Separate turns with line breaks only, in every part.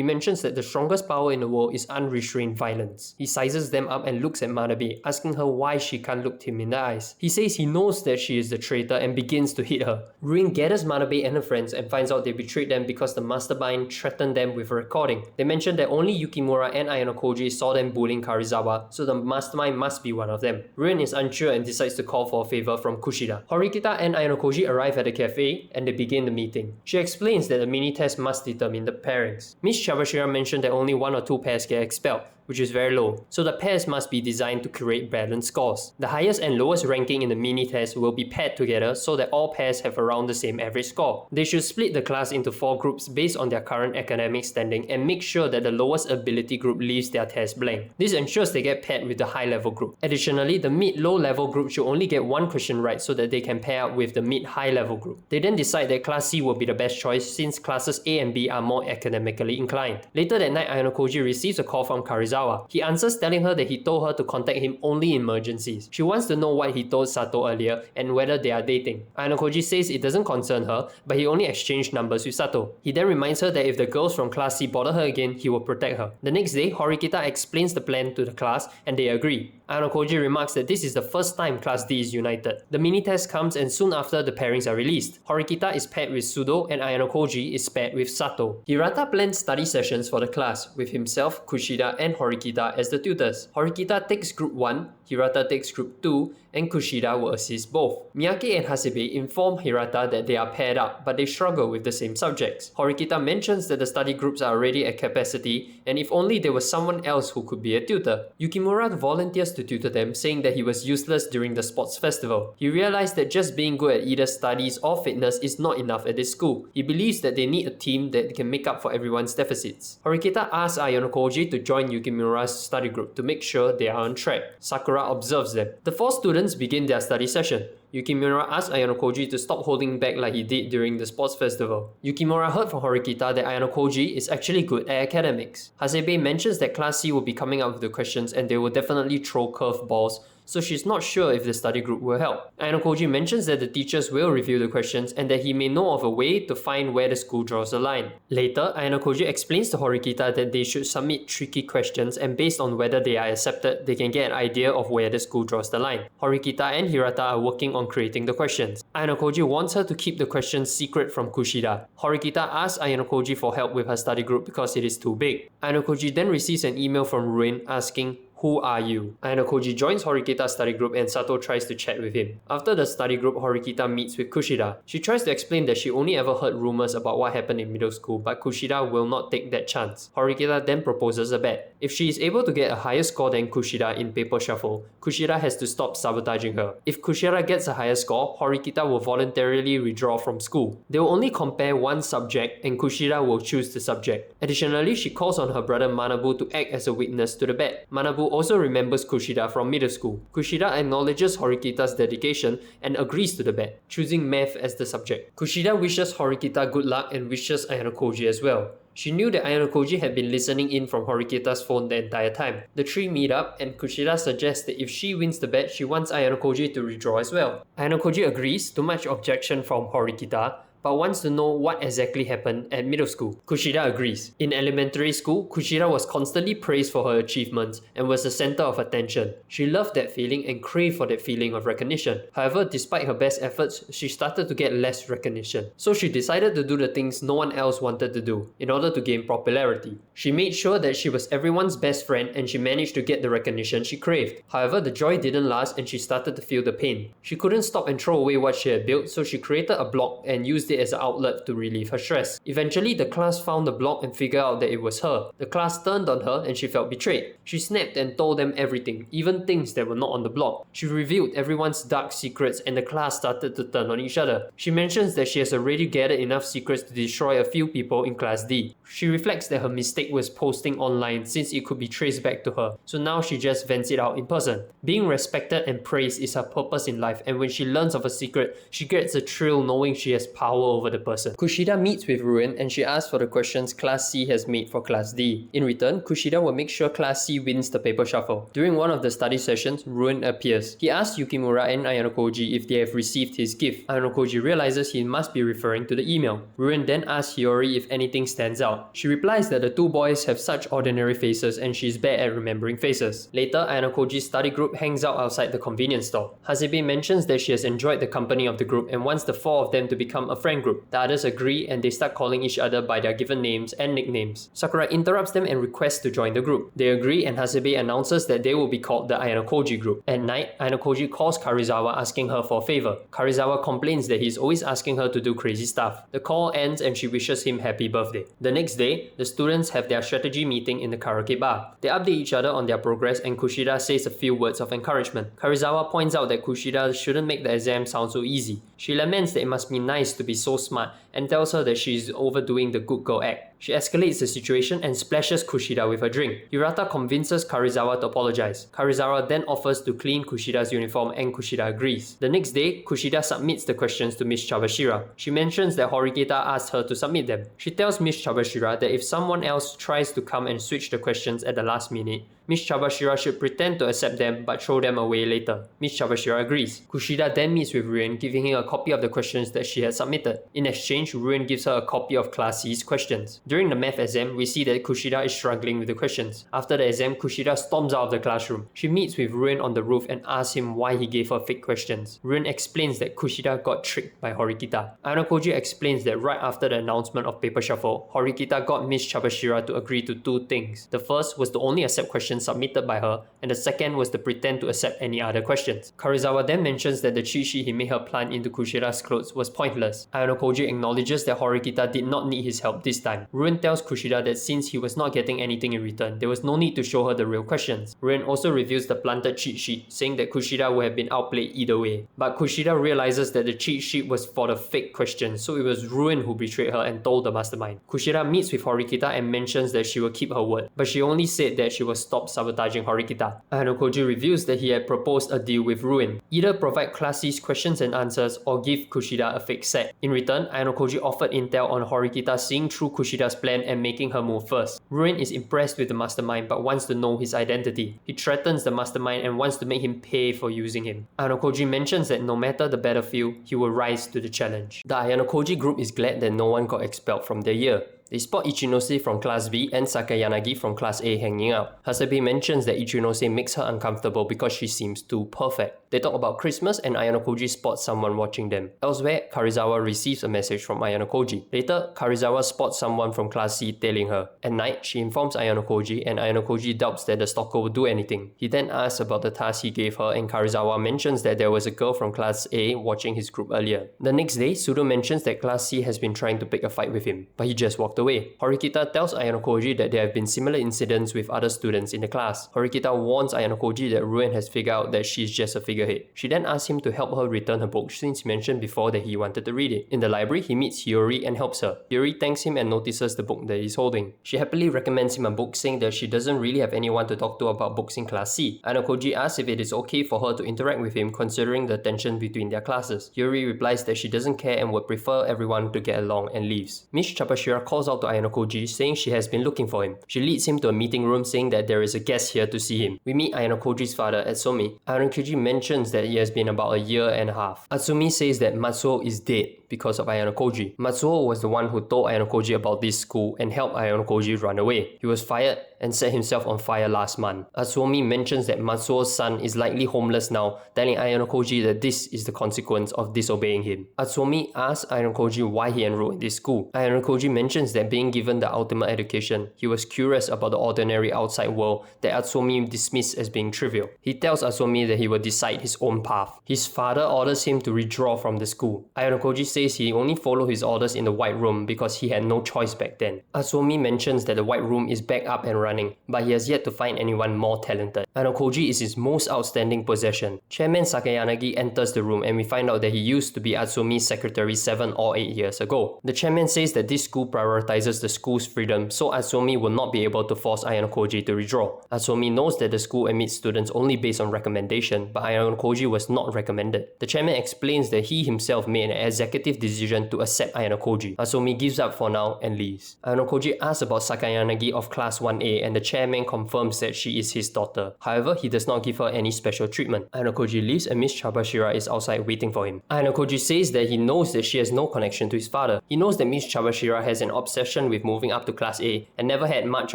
He mentions that the strongest power in the world is unrestrained violence. He sizes them up and looks at Manabe, asking her why she can't look him in the eyes. He says he knows that she is the traitor and begins to hit her. Ruin gathers Manabe and her friends and finds out they betrayed them because the mastermind threatened them with a recording. They mention that only Yukimura and Ayanokoji saw them bullying Karizawa, so the mastermind must be one of them. Ruin is unsure and decides to call for a favor from Kushida. Horikita and Ayanokoji arrive at the cafe and they begin the meeting. She explains that the mini-test must determine the pairings. Miss Shabashira mentioned that only 1 or 2 pairs get expelled, which is very low, so the pairs must be designed to create balanced scores. The highest and lowest ranking in the mini-test will be paired together so that all pairs have around the same average score. They should split the class into 4 groups based on their current academic standing and make sure that the lowest ability group leaves their test blank. This ensures they get paired with the high-level group. Additionally, the mid-low level group should only get 1 question right so that they can pair up with the mid-high level group. They then decide that Class C will be the best choice since classes A and B are more academically inclined. Later that night, Ayanokoji receives a call from Karizawa. He answers telling her that he told her to contact him only in emergencies. She wants to know what he told Sato earlier and whether they are dating. Ayanokoji says it doesn't concern her, but he only exchanged numbers with Sato. He then reminds her that if the girls from Class C bother her again, he will protect her. The next day, Horikita explains the plan to the class and they agree. Ayanokoji remarks that this is the first time Class D is united. The mini-test comes and soon after the pairings are released. Horikita is paired with Sudo and Ayanokoji is paired with Sato. Hirata plans study sessions for the class with himself, Kushida and Horikita as the tutors. Horikita takes group 1, Hirata takes group 2, and Kushida will assist both. Miyake and Hasebe inform Hirata that they are paired up, but they struggle with the same subjects. Horikita mentions that the study groups are already at capacity, and if only there was someone else who could be a tutor. Yukimura volunteers to tutor them, saying that he was useless during the sports festival. He realized that just being good at either studies or fitness is not enough at this school. He believes that they need a team that can make up for everyone's deficits. Horikita asks Ayanokoji to join Yukimura's study group to make sure they are on track. Sakura observes them. The 4 students begin their study session. Yukimura asks Ayanokoji to stop holding back like he did during the sports festival. Yukimura heard from Horikita that Ayanokoji is actually good at academics. Hasebe mentions that Class C will be coming up with the questions and they will definitely throw curveballs, so she's not sure if the study group will help. Ayanokoji mentions that the teachers will review the questions and that he may know of a way to find where the school draws the line. Later, Ayanokoji explains to Horikita that they should submit tricky questions and based on whether they are accepted, they can get an idea of where the school draws the line. Horikita and Hirata are working on creating the questions. Ayanokoji wants her to keep the questions secret from Kushida. Horikita asks Ayanokoji for help with her study group because it is too big. Ayanokoji then receives an email from Ruin asking, "Who are you?" Ayanokoji joins Horikita's study group and Sato tries to chat with him. After the study group, Horikita meets with Kushida. She tries to explain that she only ever heard rumors about what happened in middle school, but Kushida will not take that chance. Horikita then proposes a bet. If she is able to get a higher score than Kushida in paper shuffle, Kushida has to stop sabotaging her. If Kushida gets a higher score, Horikita will voluntarily withdraw from school. They will only compare one subject and Kushida will choose the subject. Additionally, she calls on her brother Manabu to act as a witness to the bet. Manabu also remembers Kushida from middle school. Kushida acknowledges Horikita's dedication and agrees to the bet, choosing math as the subject. Kushida wishes Horikita good luck and wishes Ayanokoji as well. She knew that Ayanokoji had been listening in from Horikita's phone the entire time. The 3 meet up and Kushida suggests that if she wins the bet, she wants Ayanokoji to withdraw as well. Ayanokoji agrees, to much objection from Horikita, but wants to know what exactly happened at middle school. Kushida agrees. In elementary school, Kushida was constantly praised for her achievements and was the center of attention. She loved that feeling and craved for that feeling of recognition. However, despite her best efforts, she started to get less recognition. So she decided to do the things no one else wanted to do in order to gain popularity. She made sure that she was everyone's best friend and she managed to get the recognition she craved. However, the joy didn't last and she started to feel the pain. She couldn't stop and throw away what she had built, so she created a blog and used it as an outlet to relieve her stress. Eventually, the class found the blog and figured out that it was her. The class turned on her and she felt betrayed. She snapped and told them everything, even things that were not on the blog. She revealed everyone's dark secrets and the class started to turn on each other. She mentions that she has already gathered enough secrets to destroy a few people in Class D. She reflects that her mistake was posting online since it could be traced back to her, so now she just vents it out in person. Being respected and praised is her purpose in life, and when she learns of a secret, she gets a thrill knowing she has power power over the person. Kushida meets with Ruin and she asks for the questions Class C has made for Class D. In return, Kushida will make sure Class C wins the paper shuffle. During one of the study sessions, Ruin appears. He asks Yukimura and Ayanokoji if they have received his gift. Ayanokoji realizes he must be referring to the email. Ruin then asks Hiyori if anything stands out. She replies that the two boys have such ordinary faces and she's bad at remembering faces. Later, Ayanokoji's study group hangs out outside the convenience store. Hasebe mentions that she has enjoyed the company of the group and wants the four of them to become a friend group. The others agree and they start calling each other by their given names and nicknames. Sakura interrupts them and requests to join the group. They agree and Hasebe announces that they will be called the Ayanokoji group. At night, Ayanokoji calls Karizawa asking her for a favor. Karizawa complains that he's always asking her to do crazy stuff. The call ends and she wishes him happy birthday. The next day, the students have their strategy meeting in the karaoke bar. They update each other on their progress and Kushida says a few words of encouragement. Karizawa points out that Kushida shouldn't make the exam sound so easy. She laments that it must be nice to be so smart and tells her that she is overdoing the good girl act. She escalates the situation and splashes Kushida with a drink. Hirata convinces Karizawa to apologize. Karizawa then offers to clean Kushida's uniform and Kushida agrees. The next day, Kushida submits the questions to Miss Chabashira. She mentions that Horikita asked her to submit them. She tells Miss Chabashira that if someone else tries to come and switch the questions at the last minute, Miss Chabashira should pretend to accept them but throw them away later. Miss Chabashira agrees. Kushida then meets with Ruin, giving him a copy of the questions that she had submitted. In exchange, Ruin gives her a copy of Class C's questions. During the math exam, we see that Kushida is struggling with the questions. After the exam, Kushida storms out of the classroom. She meets with Ruin on the roof and asks him why he gave her fake questions. Ruin explains that Kushida got tricked by Horikita. Ayanokoji explains that right after the announcement of Paper Shuffle, Horikita got Miss Chabashira to agree to two things. The first was to only accept questions submitted by her, and the second was to pretend to accept any other questions. Karizawa then mentions that the cheat sheet he made her plant into Kushida's clothes was pointless. Ayanokoji acknowledges that Horikita did not need his help this time. Ruin tells Kushida that since he was not getting anything in return, there was no need to show her the real questions. Ruin also reveals the planted cheat sheet, saying that Kushida would have been outplayed either way. But Kushida realizes that the cheat sheet was for the fake questions, so it was Ruin who betrayed her and told the mastermind. Kushida meets with Horikita and mentions that she will keep her word, but she only said that she will stop sabotaging Horikita. Ayanokoji reveals that he had proposed a deal with Ruin. Either provide Class C's questions and answers or give Kushida a fake set. In return, Ayanokoji offered intel on Horikita seeing through Kushida's plan and making her move first. Ruin is impressed with the mastermind but wants to know his identity. He threatens the mastermind and wants to make him pay for using him. Ayanokoji mentions that no matter the battlefield, he will rise to the challenge. The Ayanokoji group is glad that no one got expelled from their year. They spot Ichinose from Class B and Sakayanagi from Class A hanging out. Hasebe mentions that Ichinose makes her uncomfortable because she seems too perfect. They talk about Christmas and Ayanokoji spots someone watching them. Elsewhere, Karizawa receives a message from Ayanokoji. Later, Karizawa spots someone from Class C tailing her. At night, she informs Ayanokoji and Ayanokoji doubts that the stalker will do anything. He then asks about the task he gave her and Karizawa mentions that there was a girl from Class A watching his group earlier. The next day, Sudo mentions that Class C has been trying to pick a fight with him, but he just walked away. Horikita tells Ayanokoji that there have been similar incidents with other students in the class. Horikita warns Ayanokoji that Ruin has figured out that she's just a figurehead. She then asks him to help her return her book since he mentioned before that he wanted to read it. In the library, he meets Hiyori and helps her. Hiyori thanks him and notices the book that he's holding. She happily recommends him a book, saying that she doesn't really have anyone to talk to about books in Class C. Ayanokoji asks if it is okay for her to interact with him considering the tension between their classes. Hiyori replies that she doesn't care and would prefer everyone to get along and leaves. Miss Chabashira calls out to Ayanokoji saying she has been looking for him. She leads him to a meeting room saying that there is a guest here to see him. We meet Ayanokoji's father, Atsumi. Ayanokoji mentions that it has been about a year and a half. Atsumi says that Matsuo is dead because of Ayanokoji. Matsuo was the one who told Ayanokoji about this school and helped Ayanokoji run away. He was fired and set himself on fire last month. Atsumi mentions that Matsuo's son is likely homeless now, telling Ayanokoji that this is the consequence of disobeying him. Atsumi asks Ayanokoji why he enrolled in this school. Ayanokoji mentions that being given the ultimate education, he was curious about the ordinary outside world that Atsumi dismissed as being trivial. He tells Atsumi that he will decide his own path. His father orders him to withdraw from the school. Ayanokoji says he only followed his orders in the White Room because he had no choice back then. Atsumi mentions that the White Room is back up and running, but he has yet to find anyone more talented. Ayanokoji is his most outstanding possession. Chairman Sakayanagi enters the room and we find out that he used to be Atsumi's secretary 7 or 8 years ago. The chairman says that this school prioritizes the school's freedom, so Atsumi will not be able to force Ayanokoji to withdraw. Atsumi knows that the school admits students only based on recommendation, but Ayanokoji was not recommended. The chairman explains that he himself made an executive instinctive decision to accept Ayanokoji. Masumi gives up for now and leaves. Ayanokoji asks about Sakayanagi of class 1A and the chairman confirms that she is his daughter. However, he does not give her any special treatment. Ayanokoji leaves and Miss Chabashira is outside waiting for him. Ayanokoji says that he knows that she has no connection to his father. He knows that Miss Chabashira has an obsession with moving up to class A and never had much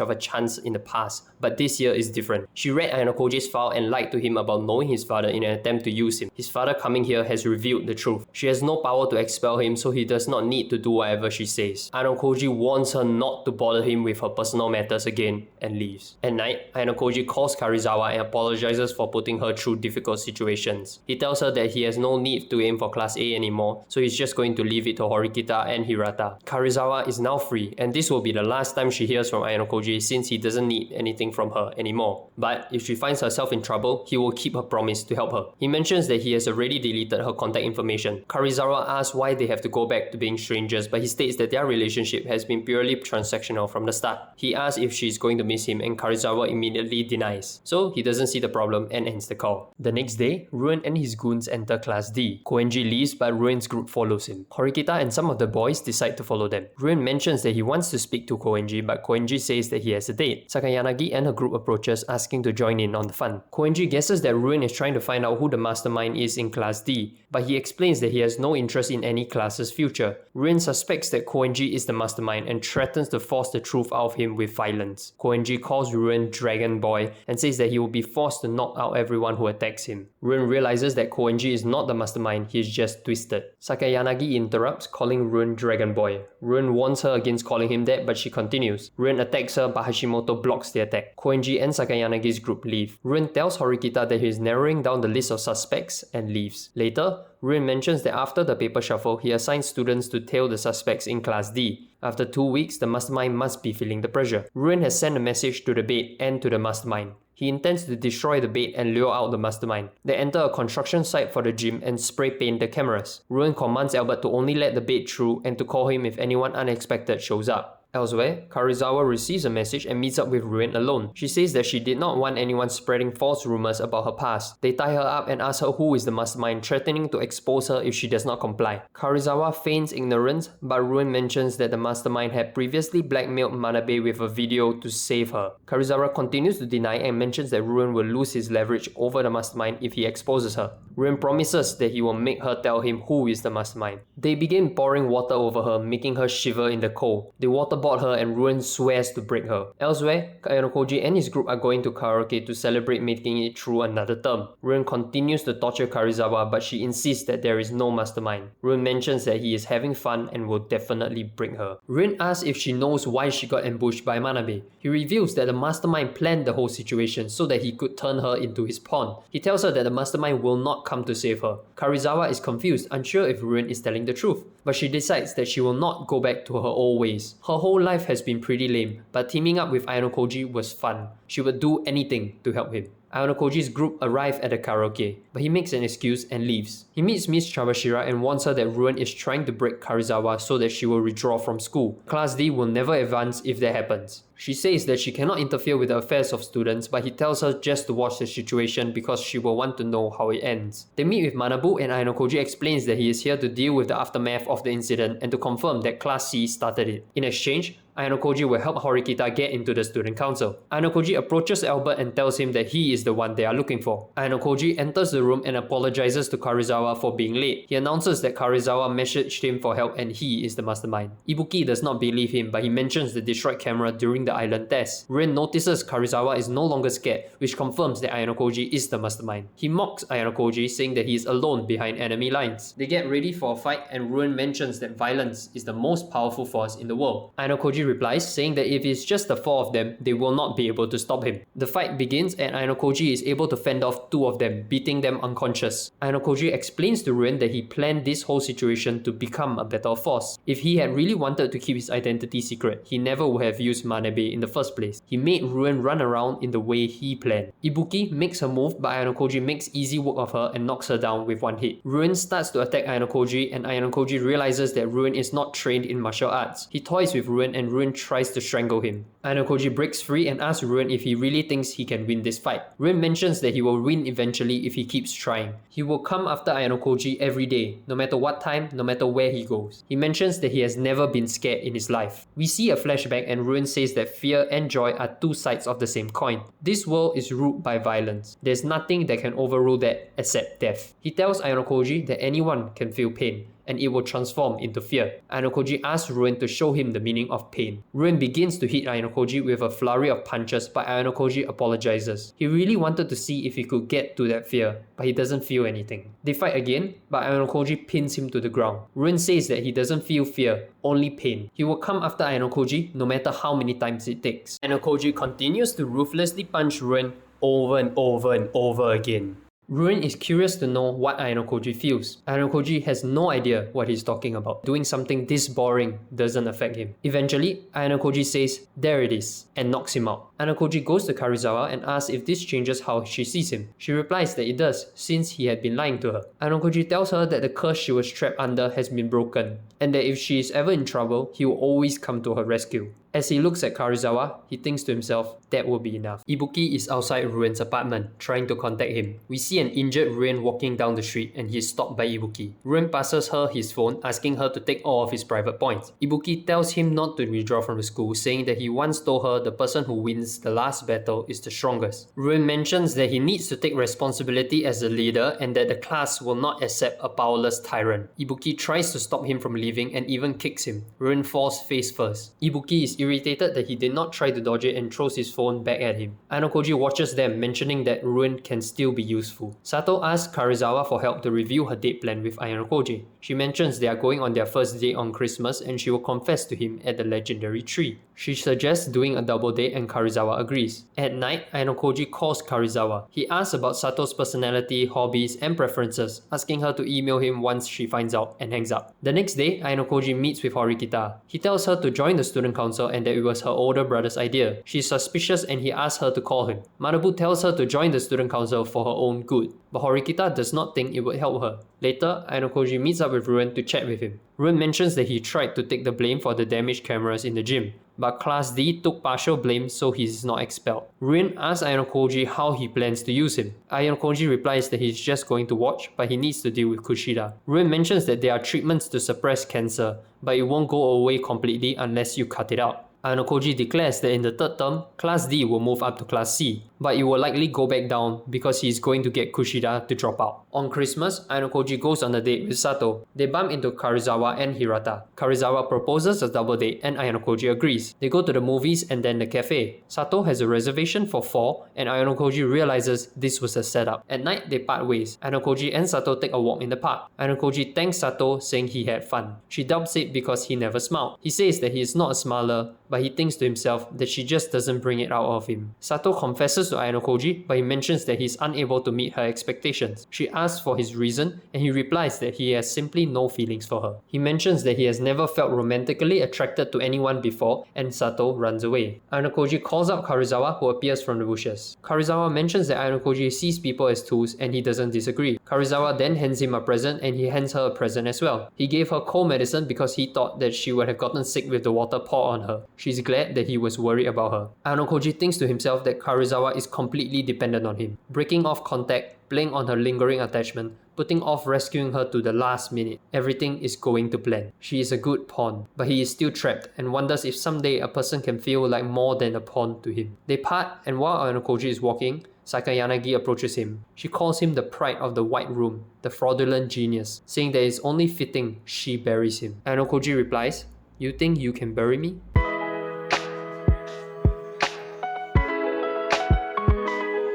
of a chance in the past, but this year is different. She read Ayanokoji's file and lied to him about knowing his father in an attempt to use him. His father coming here has revealed the truth. She has no power to expel him, so he does not need to do whatever she says. Ayanokoji warns her not to bother him with her personal matters again and leaves. At night, Ayanokoji calls Karizawa and apologizes for putting her through difficult situations. He tells her that he has no need to aim for class A anymore, so he's just going to leave it to Horikita and Hirata. Karizawa is now free, and this will be the last time she hears from Ayanokoji since he doesn't need anything from her anymore. But if she finds herself in trouble, he will keep her promise to help her. He mentions that he has already deleted her contact information. Karizawa asks why they have to go back to being strangers, but he states that their relationship has been purely transactional from the start. He asks if she's going to miss him and Karizawa immediately denies. So he doesn't see the problem and ends the call. The next day, Ruin and his goons enter class D. Koenji leaves but Ruin's group follows him. Horikita and some of the boys decide to follow them. Ruin mentions that he wants to speak to Koenji, but Koenji says that he has a date. Sakayanagi and her group approaches asking to join in on the fun. Koenji guesses that Ruin is trying to find out who the mastermind is in class D, but he explains that he has no interest in any class's future. Ruin suspects that Koenji is the mastermind and threatens to force the truth out of him with violence. Koenji calls Ruin Dragon Boy and says that he will be forced to knock out everyone who attacks him. Ruin realizes that Koenji is not the mastermind, he is just twisted. Sakayanagi interrupts, calling Ruin Dragon Boy. Ruin warns her against calling him that, but she continues. Ruin attacks her, but Hashimoto blocks the attack. Koenji and Sakayanagi's group leave. Ruin tells Horikita that he is narrowing down the list of suspects and leaves. Later, Ruin mentions that after the paper shuffle, he assigns students to tail the suspects in class D. After 2 weeks, the mastermind must be feeling the pressure. Ruin has sent a message to the bait and to the mastermind. He intends to destroy the bait and lure out the mastermind. They enter a construction site for the gym and spray paint the cameras. Ruin commands Albert to only let the bait through and to call him if anyone unexpected shows up. Elsewhere, Karizawa receives a message and meets up with Ruin alone. She says that she did not want anyone spreading false rumors about her past. They tie her up and ask her who is the mastermind, threatening to expose her if she does not comply. Karizawa feigns ignorance, but Ruin mentions that the mastermind had previously blackmailed Manabe with a video to save her. Karizawa continues to deny and mentions that Ruin will lose his leverage over the mastermind if he exposes her. Ruin promises that he will make her tell him who is the mastermind. They begin pouring water over her, making her shiver in the cold. They waterboard her and Ruin swears to break her. Elsewhere, Ayanokoji and his group are going to karaoke to celebrate making it through another term. Ruin continues to torture Karizawa, but she insists that there is no mastermind. Ruin mentions that he is having fun and will definitely break her. Ruin asks if she knows why she got ambushed by Manabe. He reveals that the mastermind planned the whole situation so that he could turn her into his pawn. He tells her that the mastermind will not come to save her. Karizawa is confused, unsure if Ruin is telling the truth, but she decides that she will not go back to her old ways. Her whole life has been pretty lame, but teaming up with Ayanokoji was fun. She would do anything to help him. Ayanokoji's group arrive at the karaoke, but he makes an excuse and leaves. He meets Miss Chabashira and warns her that Ruin is trying to break Karizawa so that she will withdraw from school. Class D will never advance if that happens. She says that she cannot interfere with the affairs of students, but he tells her just to watch the situation because she will want to know how it ends. They meet with Manabu and Ayanokoji explains that he is here to deal with the aftermath of the incident and to confirm that Class C started it. In exchange, Ayanokoji will help Horikita get into the student council. Ayanokoji approaches Albert and tells him that he is the one they are looking for. Ayanokoji enters the room and apologizes to Karizawa for being late. He announces that Karizawa messaged him for help and he is the mastermind. Ibuki does not believe him, but he mentions the destroyed camera during the island test. Rin notices Karizawa is no longer scared, which confirms that Ayanokoji is the mastermind. He mocks Ayanokoji, saying that he is alone behind enemy lines. They get ready for a fight and Rin mentions that violence is the most powerful force in the world. Ayanokoji replies, saying that if it's just the four of them, they will not be able to stop him. The fight begins and Ayanokoji is able to fend off two of them, beating them unconscious. Ayanokoji explains to Rin that he planned this whole situation to become a better force. If he had really wanted to keep his identity secret, he never would have used Manabe in the first place. He made Ruin run around in the way he planned. Ibuki makes her move, but Ayanokoji makes easy work of her and knocks her down with one hit. Ruin starts to attack Ayanokoji and Ayanokoji realizes that Ruin is not trained in martial arts. He toys with Ruin and Ruin tries to strangle him. Ayanokoji breaks free and asks Ruin if he really thinks he can win this fight. Ruin mentions that he will win eventually if he keeps trying. He will come after Ayanokoji every day, no matter what time, no matter where he goes. He mentions that he has never been scared in his life. We see a flashback and Ruin says that fear and joy are two sides of the same coin. This world is ruled by violence. There's nothing that can overrule that except death. He tells Ayanokoji that anyone can feel pain, and it will transform into fear. Ayanokoji asks Ruin to show him the meaning of pain. Ruin begins to hit Ayanokoji with a flurry of punches, but Ayanokoji apologizes. He really wanted to see if he could get to that fear, but he doesn't feel anything. They fight again, but Ayanokoji pins him to the ground. Ruin says that he doesn't feel fear, only pain. He will come after Ayanokoji no matter how many times it takes. Ayanokoji continues to ruthlessly punch Ruin over and over and over again. Ruin is curious to know what Ayanokoji feels. Ayanokoji has no idea what he's talking about. Doing something this boring doesn't affect him. Eventually, Ayanokoji says, "There it is," and knocks him out. Ayanokoji goes to Karuizawa and asks if this changes how she sees him. She replies that it does, since he had been lying to her. Ayanokoji tells her that the curse she was trapped under has been broken, and that if she is ever in trouble, he will always come to her rescue. As he looks at Karuizawa, he thinks to himself, that will be enough. Ibuki is outside Ruin's apartment, trying to contact him. We see an injured Ruin walking down the street and he is stopped by Ibuki. Ruin passes her his phone, asking her to take all of his private points. Ibuki tells him not to withdraw from the school, saying that he once told her the person who wins the last battle is the strongest. Ruin mentions that he needs to take responsibility as a leader and that the class will not accept a powerless tyrant. Ibuki tries to stop him from leaving and even kicks him. Ruin falls face first. Ibuki is irritated that he did not try to dodge it and throws his phone back at him. Ayanokoji watches them, mentioning that Ruin can still be useful. Sato asks Karuizawa for help to review her date plan with Ayanokoji. She mentions they are going on their first date on Christmas and she will confess to him at the legendary tree. She suggests doing a double date and Karuizawa agrees. At night, Ayanokoji calls Karuizawa. He asks about Sato's personality, hobbies, and preferences, asking her to email him once she finds out, and hangs up. The next day, Ayanokoji meets with Horikita. He tells her to join the student council and that it was her older brother's idea. She's suspicious and he asks her to call him. Manabu tells her to join the student council for her own good, but Horikita does not think it would help her. Later, Ayanokoji meets up with Ruin to chat with him. Ruin mentions that he tried to take the blame for the damaged cameras in the gym, but Class D took partial blame so he is not expelled. Ruin asks Ayanokoji how he plans to use him. Ayanokoji replies that he's just going to watch, but he needs to deal with Kushida. Ruin mentions that there are treatments to suppress cancer, but it won't go away completely unless you cut it out. Ayanokoji declares that in the third term, Class D will move up to Class C, but it will likely go back down because he is going to get Kushida to drop out. On Christmas, Ayanokoji goes on a date with Sato. They bump into Karuizawa and Hirata. Karuizawa proposes a double date and Ayanokoji agrees. They go to the movies and then the cafe. Sato has a reservation for 4 and Ayanokoji realizes this was a setup. At night, they part ways. Ayanokoji and Sato take a walk in the park. Ayanokoji thanks Sato, saying he had fun. She doubts it because he never smiled. He says that he is not a smiler, but he thinks to himself that she just doesn't bring it out of him. Sato confesses to Ayanokoji, but he mentions that he's unable to meet her expectations. She asks for his reason, and he replies that he has simply no feelings for her. He mentions that he has never felt romantically attracted to anyone before, and Sato runs away. Ayanokoji calls out Karuizawa, who appears from the bushes. Karuizawa mentions that Ayanokoji sees people as tools, and he doesn't disagree. Karuizawa then hands him a present, and he hands her a present as well. He gave her cold medicine because he thought that she would have gotten sick with the water poured on her. She's glad that he was worried about her. Ayanokoji thinks to himself that Karuizawa is completely dependent on him, breaking off contact, playing on her lingering attachment, putting off rescuing her to the last minute. Everything is going to plan. She is a good pawn, but he is still trapped and wonders if someday a person can feel like more than a pawn to him. They part, and while Ayanokoji is walking, Sakayanagi approaches him. She calls him the pride of the White Room, the fraudulent genius, saying that it's only fitting she buries him. Ayanokoji replies, "You think you can bury me?